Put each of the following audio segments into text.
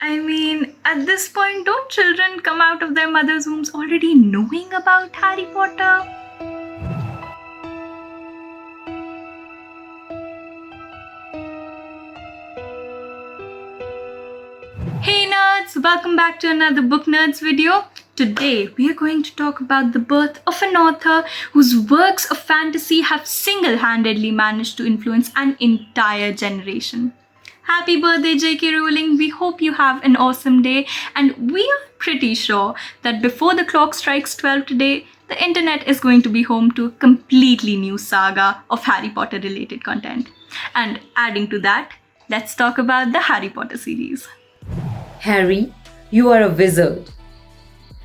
I mean, at this point, don't children come out of their mother's wombs already knowing about Harry Potter? Hey nerds, welcome back to another Book Nerds video. Today we are going to talk about the birth of an author whose works of fantasy have single-handedly managed to influence an entire generation. Happy birthday J.K. Rowling, we hope you have an awesome day, and we are pretty sure that before the clock strikes 12 today, the internet is going to be home to a completely new saga of Harry Potter related content. And adding to that, let's talk about the Harry Potter series. Harry, you are a wizard.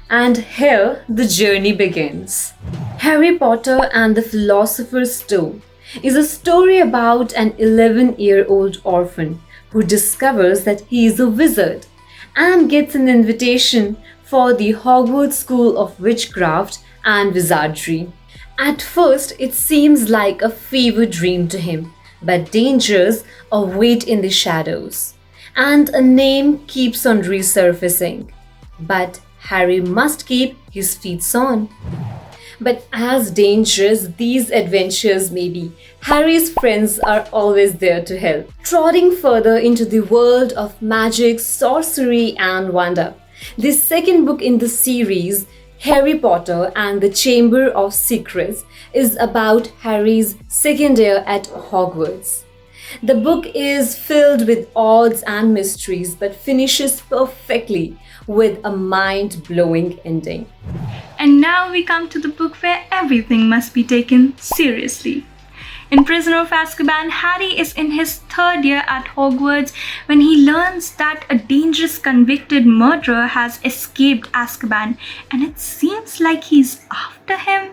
And here the journey begins. Harry Potter and the Philosopher's Stone is a story about an 11-year-old orphan who discovers that he is a wizard and gets an invitation for the Hogwarts School of Witchcraft and Wizardry. At first, it seems like a fever dream to him, but dangers await in the shadows, and a name keeps on resurfacing. But Harry must keep his feet on. But as dangerous these adventures may be, Harry's friends are always there to help. Trotting further into the world of magic, sorcery, and wonder, the second book in the series, Harry Potter and the Chamber of Secrets, is about Harry's second year at Hogwarts. The book is filled with odds and mysteries but finishes perfectly with a mind-blowing ending. And now we come to the book where everything must be taken seriously. In Prisoner of Azkaban, Harry is in his third year at Hogwarts when he learns that a dangerous convicted murderer has escaped Azkaban, and it seems like he's after him.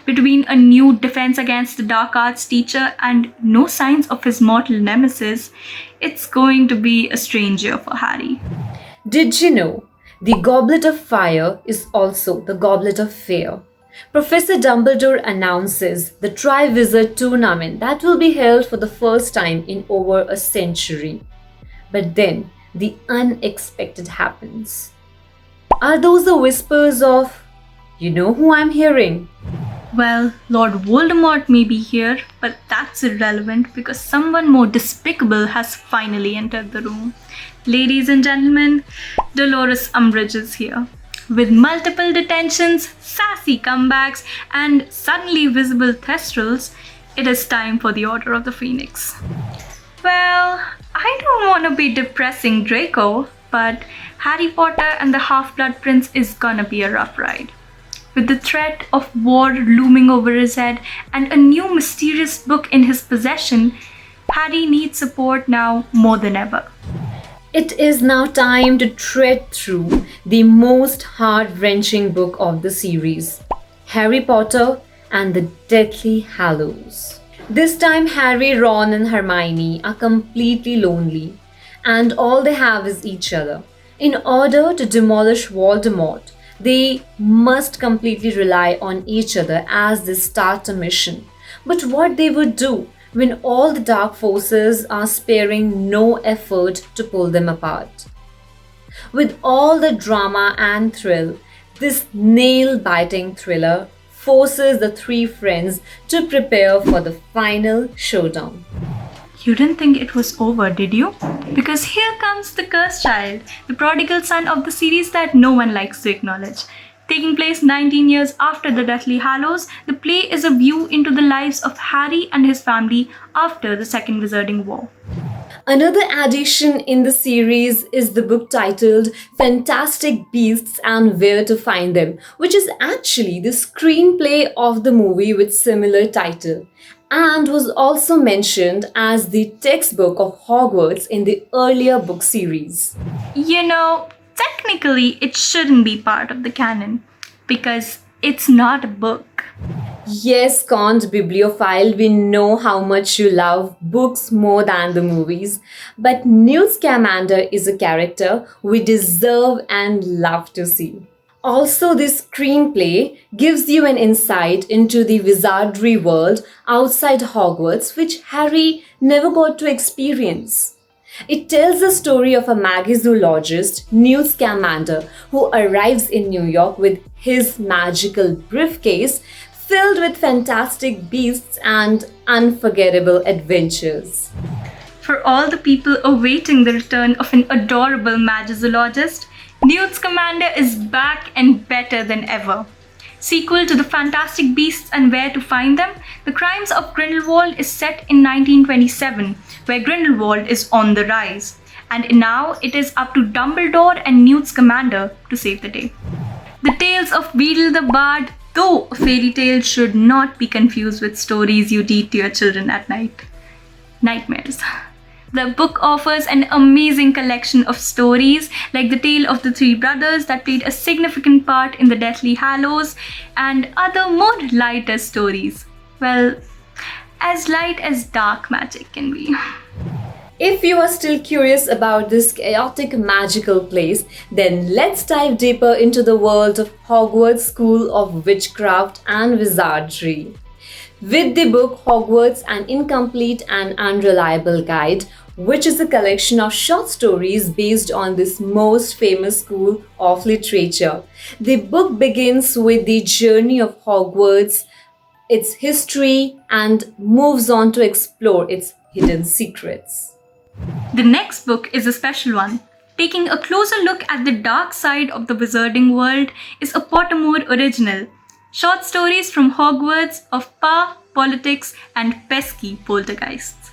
Between a new defense against the dark arts teacher and no signs of his mortal nemesis, it's going to be a strange year for Harry. Did you know the Goblet of Fire is also the Goblet of Fear? Professor Dumbledore announces the Triwizard Tournament that will be held for the first time in over a century. But then the unexpected happens. Are those the whispers of, you know who I'm hearing? Well, Lord Voldemort may be here, but that's irrelevant because someone more despicable has finally entered the room. Ladies and gentlemen, Dolores Umbridge is here. With multiple detentions, sassy comebacks, and suddenly visible thestrals, it is time for the Order of the Phoenix. Well, I don't want to be depressing Draco, but Harry Potter and the Half-Blood Prince is gonna be a rough ride. With the threat of war looming over his head and a new mysterious book in his possession, Harry needs support now more than ever. It is now time to tread through the most heart-wrenching book of the series, Harry Potter and the Deathly Hallows. This time Harry, Ron and Hermione are completely lonely, and all they have is each other. In order to demolish Voldemort, they must completely rely on each other as they start a mission. But what they would do when all the dark forces are sparing no effort to pull them apart? With all the drama and thrill, this nail-biting thriller forces the three friends to prepare for the final showdown. You didn't think it was over, did you? Because here comes the cursed child, the prodigal son of the series that no one likes to acknowledge. Taking place 19 years after the Deathly Hallows, the play is a view into the lives of Harry and his family after the Second Wizarding War. Another addition in the series is the book titled Fantastic Beasts and Where to Find Them, which is actually the screenplay of the movie with similar title, and was also mentioned as the textbook of Hogwarts in the earlier book series. You know, technically it shouldn't be part of the canon because it's not a book. Yes, Conte Bibliophile, we know how much you love books more than the movies, but Newt Scamander is a character we deserve and love to see. Also, this screenplay gives you an insight into the wizardry world outside Hogwarts, which Harry never got to experience. It tells the story of a magizoologist, Newt Scamander, who arrives in New York with his magical briefcase filled with fantastic beasts and unforgettable adventures. For all the people awaiting the return of an adorable magizoologist, Newt Scamander is back and better than ever. Sequel to The Fantastic Beasts and Where to Find Them, The Crimes of Grindelwald is set in 1927, where Grindelwald is on the rise. And now it is up to Dumbledore and Newt Scamander to save the day. The tales of Beedle the Bard, though a fairy tale, should not be confused with stories you read to your children at night. Nightmares. The book offers an amazing collection of stories, like the tale of the three brothers that played a significant part in the Deathly Hallows, and other more lighter stories. Well, as light as dark magic can be. If you are still curious about this chaotic magical place, then let's dive deeper into the world of Hogwarts School of Witchcraft and Wizardry. With the book Hogwarts, an Incomplete and Unreliable Guide, which is a collection of short stories based on this most famous school of literature. The book begins with the journey of Hogwarts, its history, and moves on to explore its hidden secrets. The next book is a special one. Taking a closer look at the dark side of the wizarding world is a Pottermore original. Short stories from Hogwarts of power, politics, and pesky poltergeists.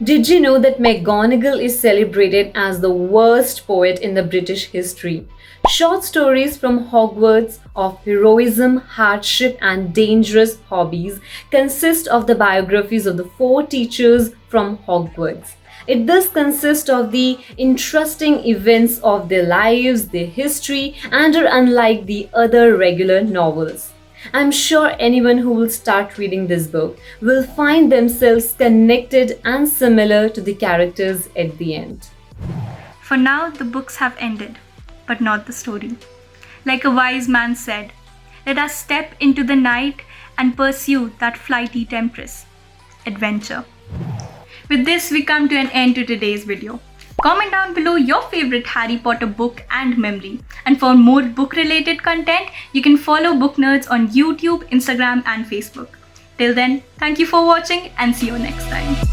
Did you know that McGonagall is celebrated as the worst poet in the British history? Short stories from Hogwarts of heroism, hardship, and dangerous hobbies consist of the biographies of the 4 teachers from Hogwarts. It thus consists of the interesting events of their lives, their history, and are unlike the other regular novels. I'm sure anyone who will start reading this book will find themselves connected and similar to the characters at the end. For now, the books have ended, but not the story. Like a wise man said, let us step into the night and pursue that flighty temptress. Adventure. With this, we come to an end to today's video. Comment down below your favorite Harry Potter book and memory. And for more book-related content, you can follow Booknerds on YouTube, Instagram, and Facebook. Till then, thank you for watching and see you next time.